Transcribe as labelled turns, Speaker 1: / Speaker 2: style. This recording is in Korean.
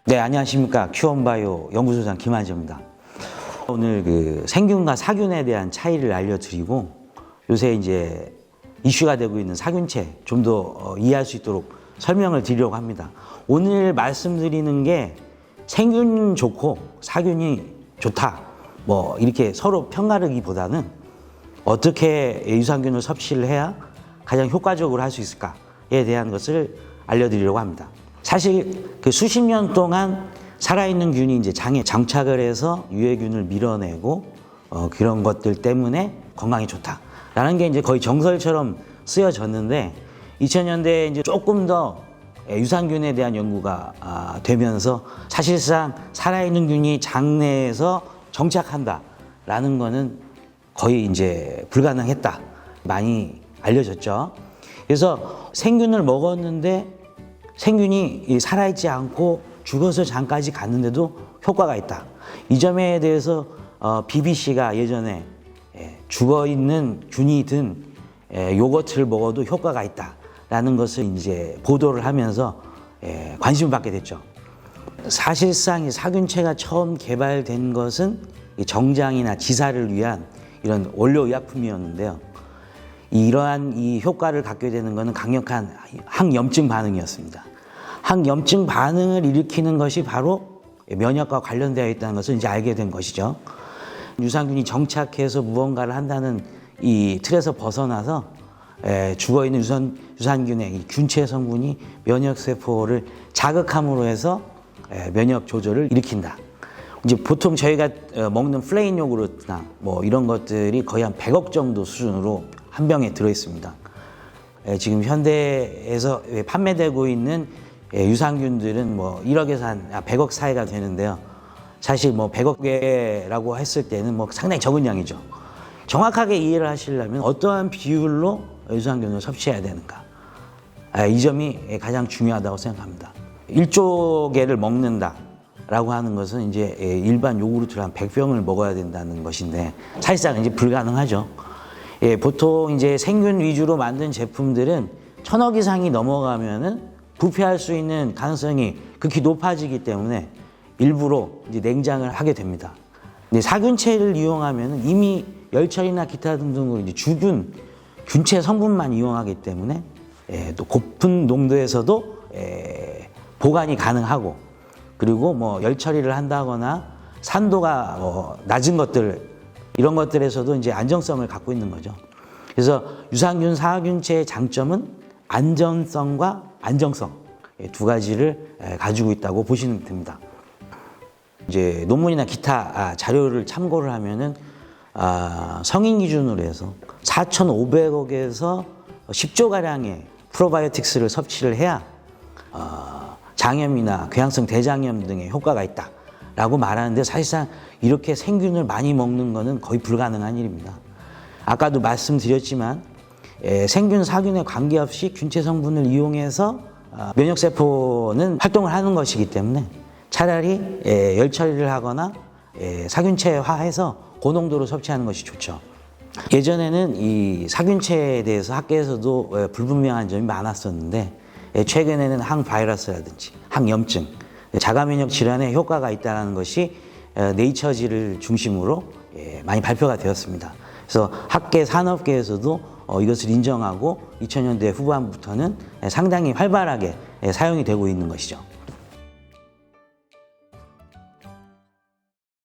Speaker 1: 네, 안녕하십니까. 큐원바이오 연구소장 김한재입니다. 오늘 그 생균과 사균에 대한 차이를 알려드리고 요새 이제 이슈가 되고 있는 사균체 좀 더 이해할 수 있도록 설명을 드리려고 합니다. 오늘 말씀드리는 게 생균 좋고 사균이 좋다 뭐 이렇게 서로 편가르기보다는 어떻게 유산균을 섭취를 해야 가장 효과적으로 할 수 있을까에 대한 것을 알려드리려고 합니다. 사실 그 수십 년 동안 살아있는 균이 이제 장에 장착을 해서 유해균을 밀어내고 그런 것들 때문에 건강에 좋다라는 게 이제 거의 정설처럼 쓰여졌는데 2000년대에 이제 조금 더 유산균에 대한 연구가 되면서 사실상 살아있는 균이 장 내에서 정착한다라는 거는 거의 이제 불가능했다 많이 알려졌죠. 그래서 생균을 먹었는데 생균이 살아있지 않고 죽어서 장까지 갔는데도 효과가 있다. 이 점에 대해서 BBC가 예전에 죽어있는 균이 든 요거트를 먹어도 효과가 있다라는 것을 이제 보도를 하면서 관심을 받게 됐죠. 사실상 이 사균체가 처음 개발된 것은 정장이나 지사를 위한 이런 원료의약품이었는데요. 이러한 이 효과를 갖게 되는 것은 강력한 항염증 반응이었습니다. 항염증 반응을 일으키는 것이 바로 면역과 관련되어 있다는 것을 이제 알게 된 것이죠. 유산균이 정착해서 무언가를 한다는 이 틀에서 벗어나서 죽어있는 유산균의 이 균체 성분이 면역세포를 자극함으로 해서 면역 조절을 일으킨다. 이제 보통 저희가 먹는 플레인 요구르트나 뭐 이런 것들이 거의 한 100억 정도 수준으로 한 병에 들어있습니다. 지금 현대에서 판매되고 있는 유산균들은 뭐 1억에서 한 100억 사이가 되는데요. 사실 뭐 100억 개라고 했을 때는 뭐 상당히 적은 양이죠. 정확하게 이해를 하시려면 어떠한 비율로 유산균을 섭취해야 되는가. 이 점이 가장 중요하다고 생각합니다. 1조 개를 먹는다라고 하는 것은 이제 일반 요구르트를 한 100병을 먹어야 된다는 것인데 사실상 이제 불가능하죠. 보통 이제 생균 위주로 만든 제품들은 1000억 이상이 넘어가면은 부패할 수 있는 가능성이 극히 높아지기 때문에 일부러 이제 냉장을 하게 됩니다. 근데 사균체를 이용하면 이미 열처리나 기타 등등으로 이제 죽은 균체 성분만 이용하기 때문에 또 고픈 농도에서도 보관이 가능하고 그리고 뭐 열처리를 한다거나 산도가 낮은 것들 이런 것들에서도 이제 안정성을 갖고 있는 거죠. 그래서 유산균, 사균체의 장점은 안전성과 안정성 두 가지를 가지고 있다고 보시면 됩니다. 이제 논문이나 기타 자료를 참고를 하면은 성인 기준으로 해서 4,500억에서 10조 가량의 프로바이오틱스를 섭취를 해야 장염이나 궤양성 대장염 등의 효과가 있다라고 말하는데 사실상 이렇게 생균을 많이 먹는 것은 거의 불가능한 일입니다. 아까도 말씀드렸지만 생균, 사균에 관계없이 균체 성분을 이용해서 면역세포는 활동을 하는 것이기 때문에 차라리 열처리를 하거나 사균체화해서 고농도로 섭취하는 것이 좋죠. 예전에는 이 사균체에 대해서 학계에서도 불분명한 점이 많았었는데 최근에는 항바이러스라든지 항염증, 자가면역 질환에 효과가 있다는 것이 네이처지를 중심으로 많이 발표가 되었습니다. 그래서 학계 산업계에서도 이것을 인정하고 2000년대 후반부터는 상당히 활발하게 사용이 되고 있는 것이죠.